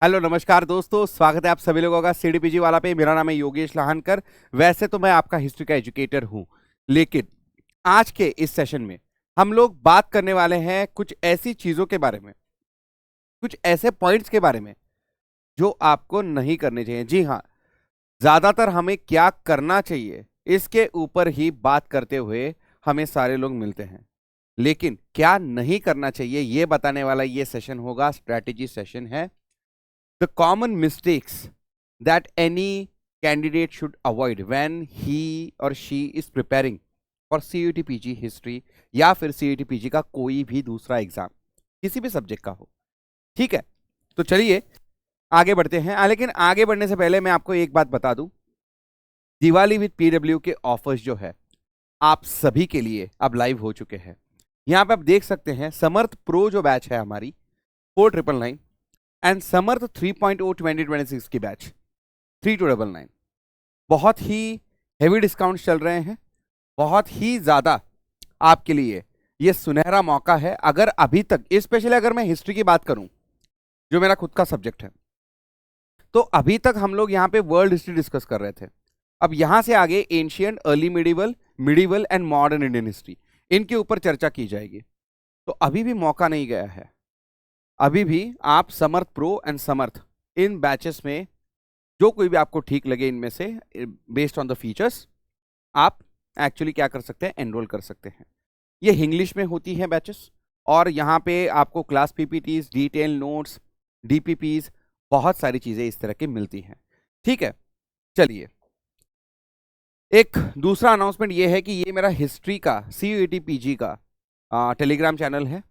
Hello नमस्कार दोस्तों, स्वागत है आप सभी लोगों का सीडीपीजी वाला पे। मेरा नाम है योगेश लाहनकर। वैसे तो मैं आपका हिस्ट्री का एजुकेटर हूं, लेकिन आज के इस सेशन में हम लोग बात करने वाले हैं कुछ ऐसी चीजों के बारे में, कुछ ऐसे पॉइंट्स के बारे में जो आपको नहीं करने चाहिए। जी हाँ, ज्यादातर हमें क्या करना चाहिए इसके ऊपर ही बात करते हुए हमें सारे लोग मिलते हैं, लेकिन क्या नहीं करना चाहिए ये बताने वाला ये सेशन होगा, स्ट्रैटेजी सेशन है। The common mistakes that any candidate should avoid when he or she is preparing for CUET PG history या फिर CUET PG का कोई भी दूसरा एग्जाम, किसी भी सब्जेक्ट का हो। ठीक है, तो चलिए आगे बढ़ते हैं। लेकिन आगे बढ़ने से पहले मैं आपको एक बात बता दूं, दिवाली विद पीडब्ल्यू के ऑफर्स जो है आप सभी के लिए अब लाइव हो चुके हैं। यहां पे आप देख सकते हैं समर्थ प्रो जो बैच है हमारी 4999 एंड समर्थ 3.0 2026 की बैच 3299, बहुत ही हेवी डिस्काउंट चल रहे हैं। बहुत ही ज्यादा आपके लिए ये सुनहरा मौका है। अगर अभी तक, स्पेशली अगर मैं हिस्ट्री की बात करूं जो मेरा खुद का सब्जेक्ट है, तो अभी तक हम लोग यहाँ पे वर्ल्ड हिस्ट्री डिस्कस कर रहे थे। अब यहां से आगे ancient, early medieval, medieval and modern Indian history, इनके ऊपर चर्चा की जाएगी। तो अभी भी मौका नहीं गया है। अभी भी आप समर्थ प्रो एंड समर्थ इन बैचेस में जो कोई भी आपको ठीक लगे इनमें से, बेस्ड ऑन द फीचर्स, आप एक्चुअली क्या कर सकते हैं, एनरोल कर सकते हैं। ये इंग्लिश में होती है बैचेस, और यहाँ पे आपको class PPTs, detail notes, DPPs, बहुत सारी चीजें इस तरह की मिलती हैं। ठीक है, चलिए एक दूसरा अनाउंसमेंट ये है कि ये मेरा हिस्ट्री का CUET PG का टेलीग्राम चैनल है,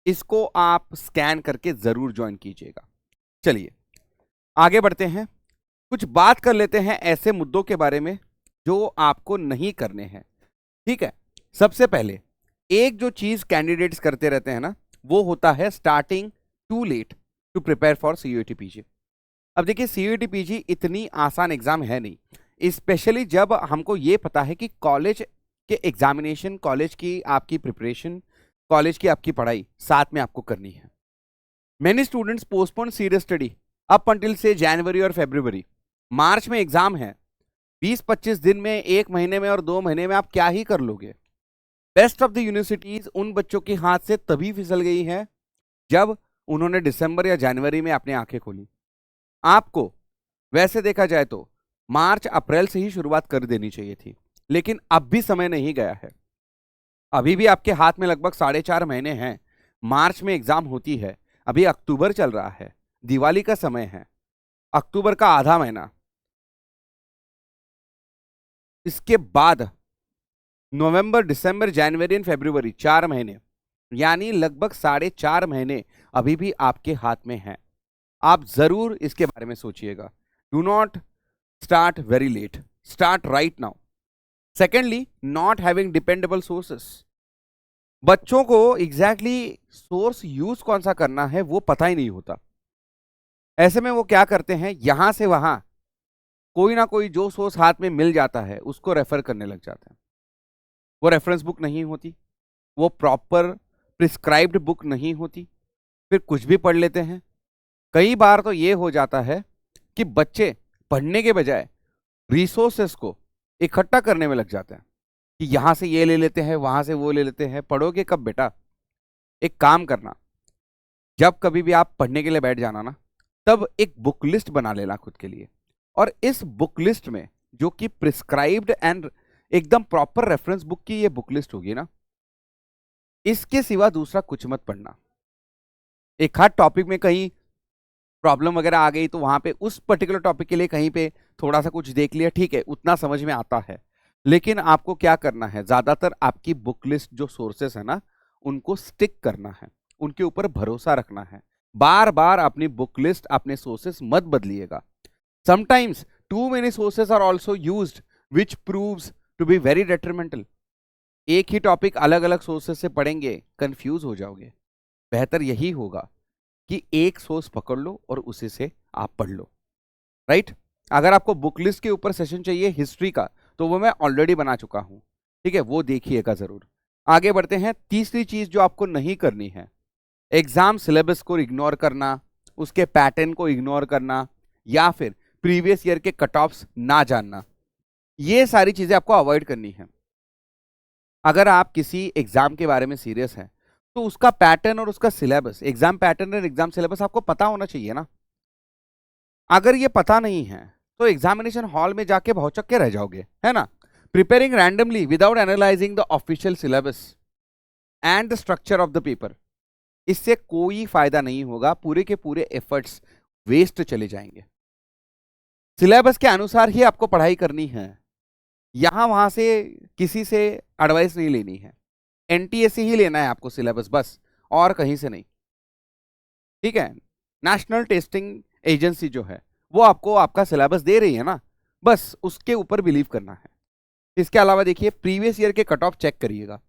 इसको आप स्कैन करके जरूर ज्वाइन कीजिएगा। चलिए आगे बढ़ते हैं, कुछ बात कर लेते हैं ऐसे मुद्दों के बारे में जो आपको नहीं करने हैं। ठीक है, सबसे पहले एक जो चीज कैंडिडेट्स करते रहते हैं ना, वो होता है starting too late to prepare for CUET PG। अब देखिए CUET PG इतनी आसान एग्जाम है नहीं, स्पेशली जब हमको ये पता है कि कॉलेज के एग्जामिनेशन, कॉलेज की आपकी प्रिपरेशन, कॉलेज की आपकी पढ़ाई साथ में आपको करनी है। Many students postpone serious study up until से जनवरी और फरवरी। मार्च में एग्जाम है, 20-25 दिन में, 1 महीने में और 2 महीने में आप क्या ही कर लोगे। बेस्ट ऑफ द यूनिवर्सिटीज उन बच्चों के हाथ से तभी फिसल गई है जब उन्होंने दिसंबर या जनवरी में अपनी आंखें खोली। आपको वैसे देखा जाए तो मार्च अप्रैल से ही शुरुआत कर देनी चाहिए थी, लेकिन अब भी समय नहीं गया है। अभी भी आपके हाथ में लगभग 4.5 महीने हैं। मार्च में एग्जाम होती है, अभी अक्टूबर चल रहा है, दिवाली का समय है, अक्टूबर का आधा महीना, इसके बाद नवंबर, दिसंबर, जनवरी एंड फरवरी, 4 महीने, यानी लगभग 4.5 महीने अभी भी आपके हाथ में हैं। आप जरूर इसके बारे में सोचिएगा। Do not start very late, start right now. Secondly, not having dependable sources. बच्चों को एग्जैक्टली सोर्स यूज कौन सा करना है वो पता ही नहीं होता। ऐसे में वो क्या करते हैं, यहां से वहां कोई ना कोई जो सोर्स हाथ में मिल जाता है उसको रेफर करने लग जाते हैं। वो रेफरेंस बुक नहीं होती, वो प्रॉपर प्रिस्क्राइब्ड बुक नहीं होती, फिर कुछ भी पढ़ लेते हैं। कई बार तो ये हो जाता है कि बच्चे पढ़ने के बजाय रिसोर्सेस को इकट्ठा करने में लग जाते हैं कि यहां से ये ले लेते हैं, वहां से वो ले लेते हैं। पढ़ोगे कब बेटा? एक काम करना, जब कभी भी आप पढ़ने के लिए बैठ जाना ना, तब एक बुक लिस्ट बना लेना खुद के लिए, और इस बुक लिस्ट में जो कि प्रिस्क्राइब्ड एंड एकदम प्रॉपर रेफरेंस बुक की ये बुक लिस्ट होगी ना, इसके सिवा दूसरा कुछ मत पढ़ना। एक हाथ टॉपिक में कहीं प्रॉब्लम वगैरह आ गई तो वहां पे उस पर्टिकुलर टॉपिक के लिए कहीं पे थोड़ा सा कुछ देख लिया, ठीक है, उतना समझ में आता है। लेकिन आपको क्या करना है, ज्यादातर आपकी बुक लिस्ट जो सोर्सेस है ना, उनको स्टिक करना है, उनके ऊपर भरोसा रखना है। बार बार अपनी बुक लिस्ट, अपने सोर्सेस मत बदलिएगा। Sometimes too many sources are also used which proves to be very detrimental. एक ही टॉपिक अलग अलग सोर्सेस से पढ़ेंगे, कंफ्यूज हो जाओगे। बेहतर यही होगा कि एक सोर्स पकड़ लो और उसी से आप पढ़ लो, राइट। अगर आपको बुक लिस्ट के ऊपर सेशन चाहिए हिस्ट्री का, तो वो मैं ऑलरेडी बना चुका हूं, ठीक है, वो देखिएगा जरूर। आगे बढ़ते हैं। तीसरी चीज जो आपको नहीं करनी है, एग्जाम सिलेबस को इग्नोर करना, उसके पैटर्न को इग्नोर करना या फिर प्रीवियस ईयर के कट ऑफ्स ना जानना, ये सारी चीजें आपको अवॉइड करनी है। अगर आप किसी एग्जाम के बारे में सीरियस हैं तो उसका पैटर्न और उसका सिलेबस, एग्जाम पैटर्न और एग्जाम सिलेबस आपको पता होना चाहिए ना। अगर ये पता नहीं है तो एग्जामिनेशन हॉल में जाके भौचक के रह जाओगे, है ना। Preparing randomly without analysing the official syllabus and the structure of the paper, इससे कोई फायदा नहीं होगा, पूरे के पूरे एफर्ट्स वेस्ट चले जाएंगे। सिलेबस के अनुसार ही आपको पढ़ाई करनी है, यहां वहां से किसी से एडवाइस नहीं लेनी है। एनटीए से ही लेना है आपको सिलेबस, बस और कहीं से नहीं, ठीक है। नेशनल टेस्टिंग एजेंसी जो है वो आपको आपका सिलेबस दे रही है ना, बस उसके ऊपर बिलीव करना है। इसके अलावा देखिए, प्रीवियस ईयर के कट ऑफ चेक करिएगा।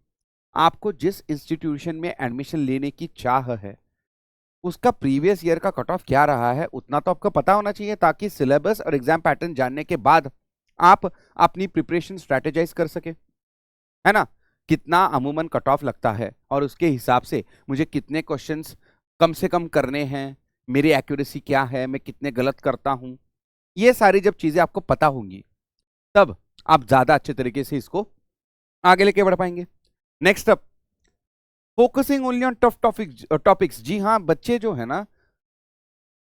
आपको जिस इंस्टीट्यूशन में एडमिशन लेने की चाह है उसका प्रीवियस ईयर का कट ऑफ क्या रहा है उतना तो आपको पता होना चाहिए, ताकि सिलेबस और एग्जाम पैटर्न जानने के बाद आप अपनी प्रिपरेशन स्ट्रेटेजाइज कर सके, है ना। कितना अमूमन कट ऑफ लगता है और उसके हिसाब से मुझे कितने क्वेश्चंस कम से कम करने हैं, मेरी एक्यूरेसी क्या है, मैं कितने गलत करता हूं, ये सारी जब चीजें आपको पता होंगी तब आप ज्यादा अच्छे तरीके से इसको आगे लेके बढ़ पाएंगे। Next up, focusing only on tough topics. जी हाँ, बच्चे जो है ना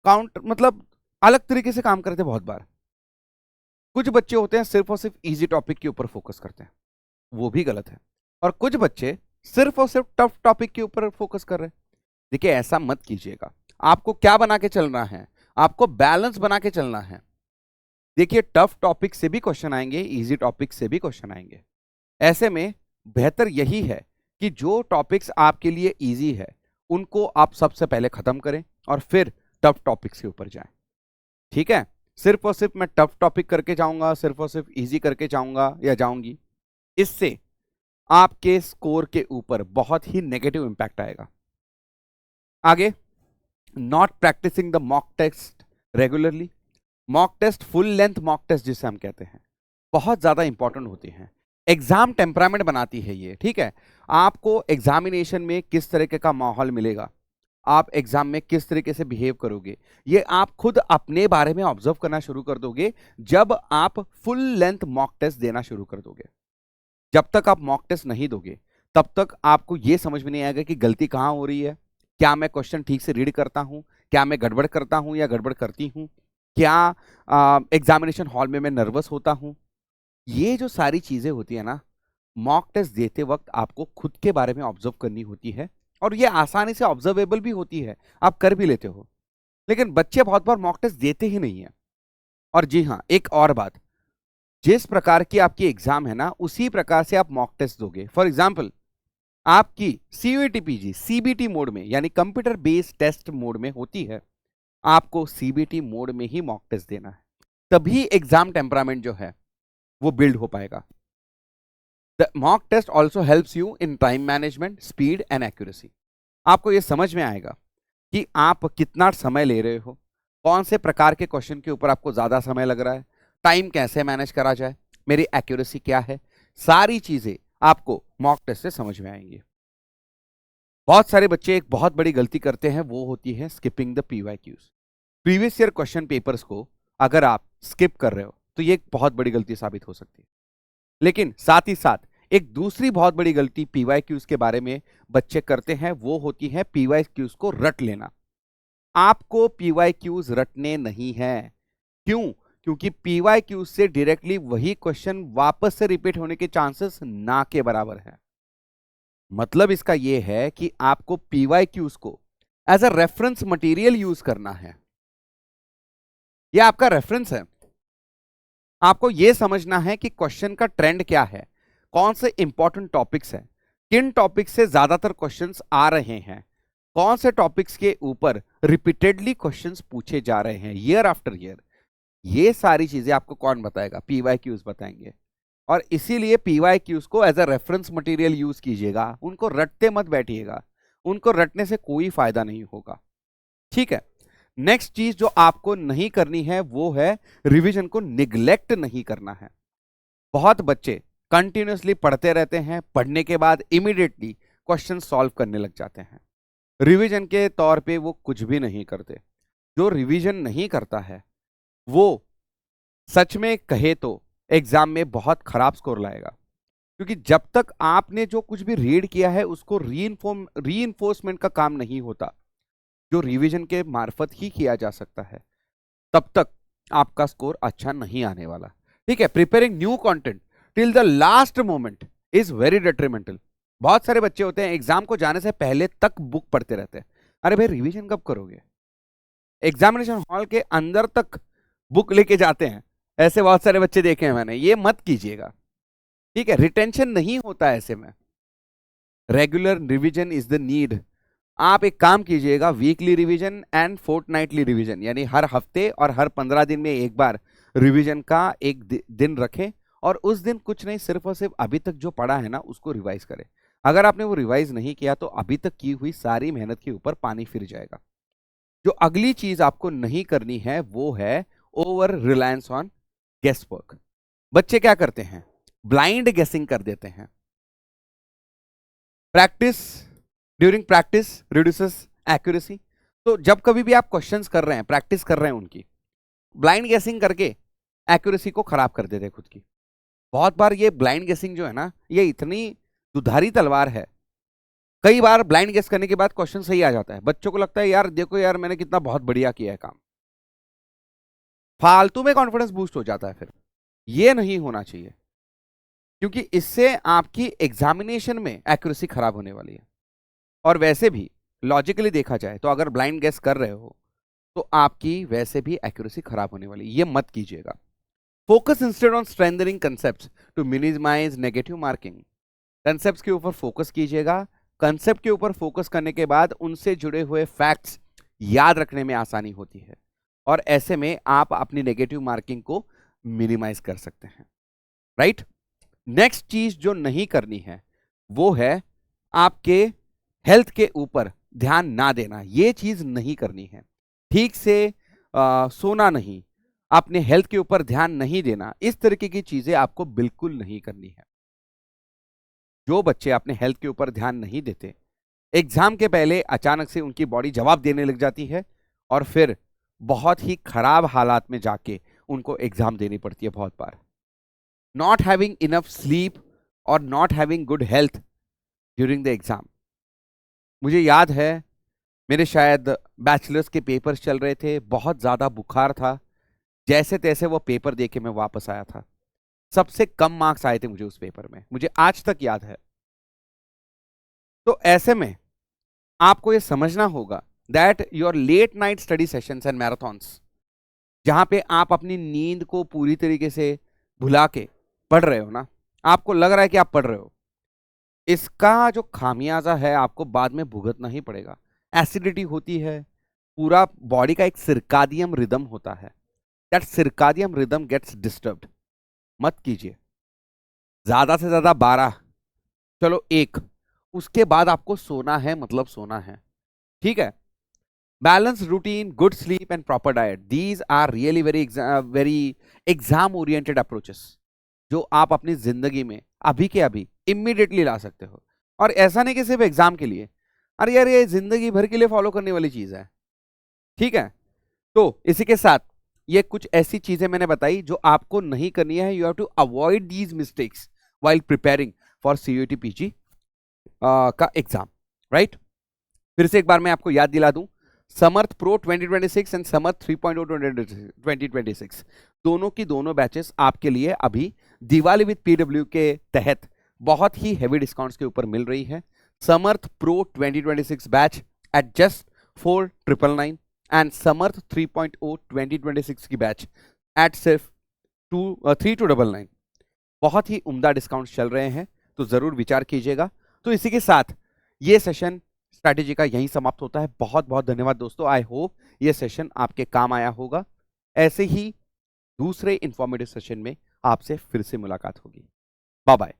काउंट मतलब अलग तरीके से काम करते हैं बहुत बार। कुछ बच्चे होते हैं सिर्फ और सिर्फ इजी टॉपिक के ऊपर फोकस करते हैं, वो भी गलत है। और कुछ बच्चे सिर्फ और सिर्फ टफ टॉपिक के ऊपर फोकस कर रहे हैं। देखिए, ऐसा मत कीजिएगा। आपको क्या बना के चलना है, आपको बैलेंस बना के चलना है। देखिए, टफ टॉपिक से भी क्वेश्चन आएंगे, इजी टॉपिक से भी क्वेश्चन आएंगे। ऐसे में बेहतर यही है कि जो टॉपिक्स आपके लिए इजी है उनको आप सबसे पहले खत्म करें और फिर टफ टॉपिक्स के ऊपर जाएं, ठीक है। सिर्फ और सिर्फ मैं टफ टॉपिक करके जाऊंगा, सिर्फ और सिर्फ इजी करके जाऊंगा या जाऊंगी, इससे आपके स्कोर के ऊपर बहुत ही नेगेटिव इंपैक्ट आएगा। आगे, not practising the mock test regularly. Mock test, full length mock test जिसे हम कहते हैं, बहुत ज्यादा इंपॉर्टेंट होती हैं। एग्जाम टेम्परामेंट बनाती है ये, ठीक है। आपको एग्जामिनेशन में किस तरीके का माहौल मिलेगा, आप एग्जाम में किस तरीके से बिहेव करोगे, ये आप खुद अपने बारे में ऑब्जर्व करना शुरू कर दोगे जब आप फुल लेंथ मॉक टेस्ट देना शुरू कर दोगे। जब तक आप मॉक टेस्ट नहीं दोगे तब तक आपको यह समझ में नहीं आएगा कि गलती कहां हो रही है, क्या मैं क्वेश्चन ठीक से रीड करता हूं, क्या मैं गड़बड़ करता हूं या गड़बड़ करती हूं, क्या एग्जामिनेशन हॉल में मैं नर्वस होता हूं। ये जो सारी चीजें होती है ना, मॉक टेस्ट देते वक्त आपको खुद के बारे में ऑब्जर्व करनी होती है, और ये आसानी से ऑब्जर्वेबल भी होती है, आप कर भी लेते हो। लेकिन बच्चे बहुत बार मॉक टेस्ट देते ही नहीं है। और जी हाँ, एक और बात, जिस प्रकार की आपकी एग्जाम है ना उसी प्रकार से आप मॉक टेस्ट दोगे। फॉर एग्जाम्पल, आपकी सीयूईटी पीजी सीबीटी मोड में यानी कंप्यूटर बेस्ड टेस्ट मोड में होती है, आपको सीबीटी मोड में ही मॉक टेस्ट देना है, तभी एग्जाम टेम्परामेंट जो है वो बिल्ड हो पाएगा। The mock test also helps you in time management, speed and accuracy. आपको ये समझ में आएगा कि आप कितना समय ले रहे हो, कौन से प्रकार के क्वेश्चन के ऊपर आपको ज्यादा समय लग रहा है, टाइम कैसे मैनेज करा जाए, मेरी एक्यूरेसी क्या है, सारी चीजें आपको मॉक टेस्ट से समझ में आएंगी। बहुत सारे बच्चे एक बहुत बड़ी गलती करते हैं, वो होती है skipping the PYQs. Previous year question papers को अगर आप स्किप कर रहे हो तो ये एक बहुत बड़ी गलती साबित हो सकती है। लेकिन साथ ही साथ एक दूसरी बहुत बड़ी गलती पीवाईक्यूज के बारे में बच्चे करते हैं, वो होती है पीवाईक्यूज को रट लेना। आपको पीवाईक्यूज रटने नहीं है। क्यों? क्योंकि पीवाईक्यूज से डायरेक्टली वही क्वेश्चन वापस से रिपीट होने के चांसेस ना के बराबर है। मतलब इसका यह है कि आपको पीवाईक्यूज को as a reference material use करना है। यह आपका रेफरेंस है। आपको यह समझना है कि क्वेश्चन का ट्रेंड क्या है, कौन से इंपॉर्टेंट टॉपिक्स हैं, किन टॉपिक्स से ज्यादातर क्वेश्चंस आ रहे हैं, कौन से टॉपिक्स के ऊपर रिपीटेडली क्वेश्चंस पूछे जा रहे हैं ईयर आफ्टर ईयर। ये सारी चीजें आपको कौन बताएगा? पीवाईक्यूज बताएंगे। और इसीलिए पीवाईक्यूज को as a reference material use कीजिएगा, उनको रटते मत बैठिएगा, उनको रटने से कोई फायदा नहीं होगा, ठीक है। नेक्स्ट चीज जो आपको नहीं करनी है वो है रिवीजन को निग्लेक्ट नहीं करना है। बहुत बच्चे कंटिन्यूअसली पढ़ते रहते हैं, पढ़ने के बाद इमीडिएटली क्वेश्चन सॉल्व करने लग जाते हैं, रिवीजन के तौर पे वो कुछ भी नहीं करते। जो रिवीजन नहीं करता है वो सच में कहे तो एग्जाम में बहुत खराब स्कोर लाएगा, क्योंकि जब तक आपने जो कुछ भी रीड किया है उसको रीइंफोर्समेंट का काम नहीं होता, जो रिवीजन के मार्फत ही किया जा सकता है, तब तक आपका स्कोर अच्छा नहीं आने वाला। ठीक है, preparing new content till the last moment is very detrimental. बहुत सारे बच्चे होते हैं एग्जाम को जाने से पहले तक बुक पढ़ते रहते हैं। अरे भाई रिवीजन कब करोगे? एग्जामिनेशन हॉल के अंदर तक बुक लेके जाते हैं, ऐसे बहुत सारे बच्चे देखे हैं मैंने। ये मत कीजिएगा, ठीक है? रिटेंशन नहीं होता ऐसे में। Regular revision is the need. आप एक काम कीजिएगा, weekly revision and fortnightly revision, यानी हर हफ्ते और हर 15 दिन में एक बार रिवीजन का एक दिन रखें, और उस दिन कुछ नहीं, सिर्फ और सिर्फ अभी तक जो पढ़ा है ना उसको रिवाइज करें। अगर आपने वो रिवाइज नहीं किया तो अभी तक की हुई सारी मेहनत के ऊपर पानी फिर जाएगा। जो अगली चीज आपको नहीं करनी है वो है over reliance on guess work. बच्चे क्या करते हैं? ब्लाइंड गेसिंग कर देते हैं। During practice reduces accuracy. तो जब कभी भी आप क्वेश्चंस कर रहे हैं, प्रैक्टिस कर रहे हैं उनकी, ब्लाइंड गेसिंग करके एक्यूरेसी को खराब कर देते हैं खुद की। बहुत बार ये ब्लाइंड गेसिंग जो है ना, ये इतनी दुधारी तलवार है। कई बार ब्लाइंड गेस करने के बाद क्वेश्चन सही आ जाता है, बच्चों को लगता है यार देखो यार मैंने कितना बहुत बढ़िया किया है काम, फालतू में कॉन्फिडेंस बूस्ट हो जाता है। फिर ये नहीं होना चाहिए, क्योंकि इससे आपकी एग्जामिनेशन में एक्यूरेसी खराब होने वाली है। और वैसे भी लॉजिकली देखा जाए तो अगर ब्लाइंड गेस कर रहे हो तो आपकी वैसे भी एक्यूरेसी खराब होने वाली है, ये मत कीजिएगा। Focus instead on strengthening concepts to minimise negative marking. Concepts के ऊपर फोकस कीजिएगा। कंसेप्ट के ऊपर फोकस करने के बाद उनसे जुड़े हुए फैक्ट्स याद रखने में आसानी होती है, और ऐसे में आप अपनी नेगेटिव मार्किंग को मिनिमाइज कर सकते हैं। राइट? नेक्स्ट चीज जो नहीं करनी है वो है आपके हेल्थ के ऊपर ध्यान ना देना। ये चीज नहीं करनी है। ठीक से सोना नहीं, अपने हेल्थ के ऊपर ध्यान नहीं देना, इस तरीके की चीजें आपको बिल्कुल नहीं करनी है। जो बच्चे अपने हेल्थ के ऊपर ध्यान नहीं देते, एग्जाम के पहले अचानक से उनकी बॉडी जवाब देने लग जाती है, और फिर बहुत ही खराब हालात में जाके उनको एग्जाम देनी पड़ती है बहुत बार। नॉट हैविंग इनफ स्लीप और not having good health during the exam. मुझे याद है मेरे शायद बैचलर्स के पेपर्स चल रहे थे, बहुत ज़्यादा बुखार था, जैसे तैसे वो पेपर दे के मैं वापस आया था। सबसे कम मार्क्स आए थे मुझे उस पेपर में, मुझे आज तक याद है। तो ऐसे में आपको ये समझना होगा that your late night study sessions and marathons, जहां पे आप अपनी नींद को पूरी तरीके से भुला के पढ़ रहे हो ना, आपको लग रहा है कि आप पढ़ रहे हो, इसका जो खामियाजा है आपको बाद में भुगतना ही पड़ेगा। एसिडिटी होती है, पूरा बॉडी का एक सिरकादियम रिदम होता है, दैट सिरकादियम रिदम गेट्स डिस्टर्ब्ड। मत कीजिए। ज्यादा से ज्यादा 12, चलो 1, उसके बाद आपको सोना है, मतलब सोना है। ठीक है? Balance routine, good sleep and proper diet, these are really very exam oriented approaches, जो आप अपनी जिंदगी में अभी के अभी इमीडिएटली ला सकते हो। और ऐसा नहीं कि सिर्फ एग्जाम के लिए, अरे यार ये जिंदगी भर के लिए फॉलो करने वाली चीज है। ठीक है? तो इसी के साथ ये कुछ ऐसी चीजें मैंने बताई जो आपको नहीं करनी है। You have to avoid these mistakes while preparing for CUET PG का एग्जाम। राइट? फिर से एक बार मैं आपको याद दिला दूं, समर्थ प्रो 2026 एंड समर्थ 3.0 2026 दोनों की दोनों बैचेस आपके लिए अभी दिवाली विद पीडब्ल्यू के तहत बहुत ही हेवी डिस्काउंट्स के ऊपर मिल रही है। Samarth pro 2026 batch at just 4,999 and Samarth 3.0 2026 की बैच एट सिर्फ 3,299। बहुत ही उम्दा डिस्काउंट्स चल रहे हैं, तो जरूर विचार कीजिएगा। तो इसी के साथ ये सेशन स्ट्रैटेजी का यहीं समाप्त होता है। बहुत बहुत धन्यवाद दोस्तों। आई होप ये सेशन आपके काम आया होगा। ऐसे ही दूसरे इंफॉर्मेटिव सेशन में आपसे फिर से मुलाकात होगी। Bye bye.